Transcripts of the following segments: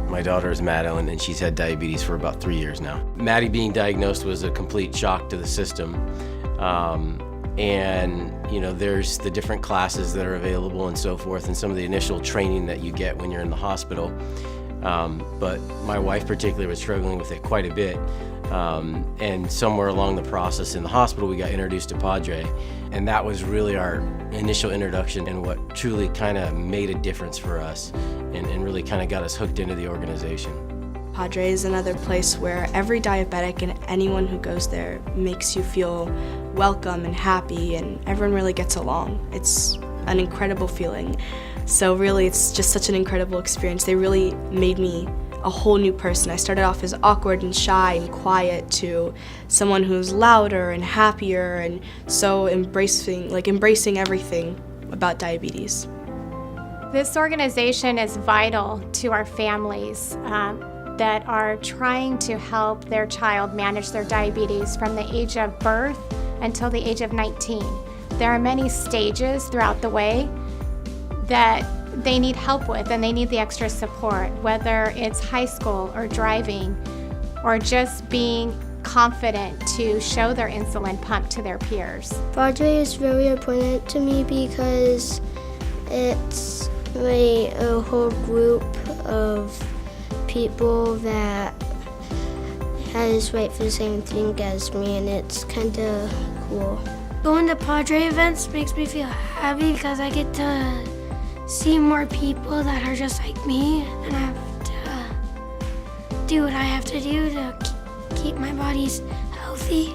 My daughter is Madeline, and she's had diabetes for about 3 years now. Maddie being diagnosed was a complete shock to the system. And you know, there's the different classes that are available and so forth, and some of the initial training that you get when you're in the hospital. But my wife particularly was struggling with it quite a bit. And somewhere along the process in the hospital, we got introduced to PADRE. And that was really our initial introduction and what truly kind of made a difference for us and really kind of got us hooked into the organization. PADRE is another place where every diabetic and anyone who goes there makes you feel welcome and happy, and everyone really gets along. It's an incredible feeling. So really, it's just such an incredible experience. They really made me a whole new person. I started off as awkward and shy and quiet to someone who's louder and happier and so embracing everything about diabetes. This organization is vital to our families that are trying to help their child manage their diabetes from the age of birth until the age of 19. There are many stages throughout the way that they need help with, and they need the extra support, whether it's high school or driving or just being confident to show their insulin pump to their peers. PADRE is very important to me because it's like a whole group of people that has right for the same thing as me, and it's kind of cool. Going to PADRE events makes me feel happy because I get to see more people that are just like me, and I have to do what I have to do to keep my body healthy.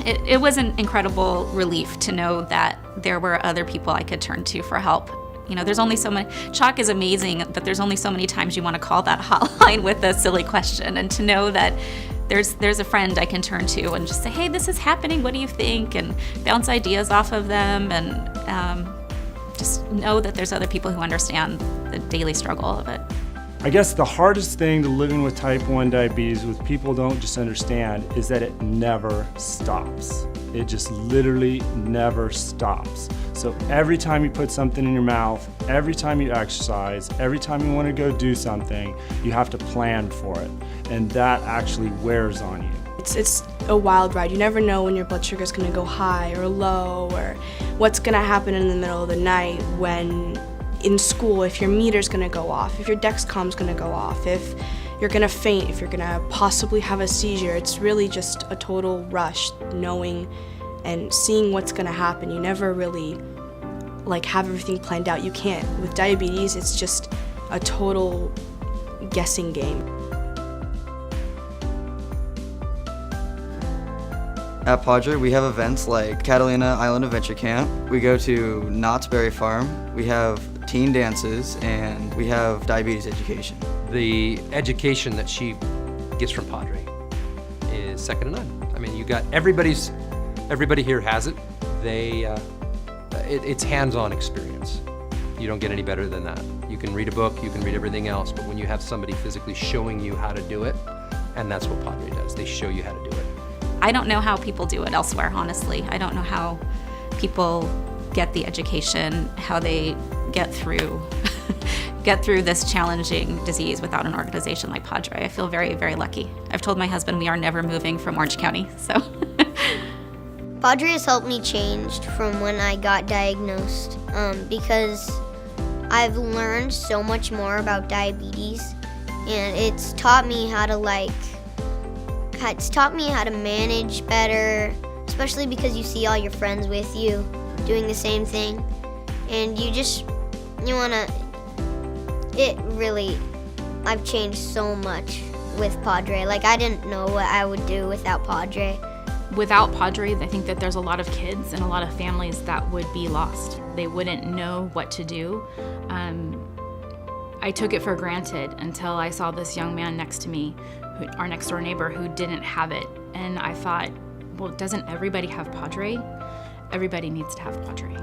It was an incredible relief to know that there were other people I could turn to for help. You know, there's only so many, CHOC is amazing, but there's only so many times you want to call that hotline with a silly question, and to know that there's a friend I can turn to and just say, hey, this is happening, what do you think? And bounce ideas off of them, and just know that there's other people who understand the daily struggle of it. I guess the hardest thing to living with type 1 diabetes, with people don't just understand, is that it never stops. It just literally never stops. So every time you put something in your mouth, every time you exercise, every time you want to go do something, you have to plan for it. And that actually wears on you. It's a wild ride. You never know when your blood sugar is going to go high or low, or what's going to happen in the middle of the night when in school, if your meter's going to go off, if your Dexcom's going to go off, if you're going to faint, if you're going to possibly have a seizure. It's really just a total rush, knowing and seeing what's going to happen. You never really have everything planned out. You can't. With diabetes, it's just a total guessing game. At PADRE, we have events like Catalina Island Adventure Camp. We go to Knott's Berry Farm. We have teen dances, and we have diabetes education. The education that she gets from PADRE is second to none. I mean, you got everybody here has it. It's hands-on experience. You don't get any better than that. You can read a book, you can read everything else, but when you have somebody physically showing you how to do it, and that's what PADRE does. They show you how to do it. I don't know how people do it elsewhere, honestly. I don't know how people get the education, how they get through this challenging disease without an organization like PADRE. I feel very, very lucky. I've told my husband we are never moving from Orange County, so. PADRE has helped me change from when I got diagnosed because I've learned so much more about diabetes, and it's taught me how to manage better, especially because you see all your friends with you doing the same thing, and I've changed so much with PADRE. I didn't know what I would do without PADRE. Without PADRE, I think that there's a lot of kids and a lot of families that would be lost. They wouldn't know what to do. I took it for granted until I saw this young man next to me, our next door neighbor, who didn't have it. And I thought, well, doesn't everybody have PADRE? Everybody needs to have PADRE.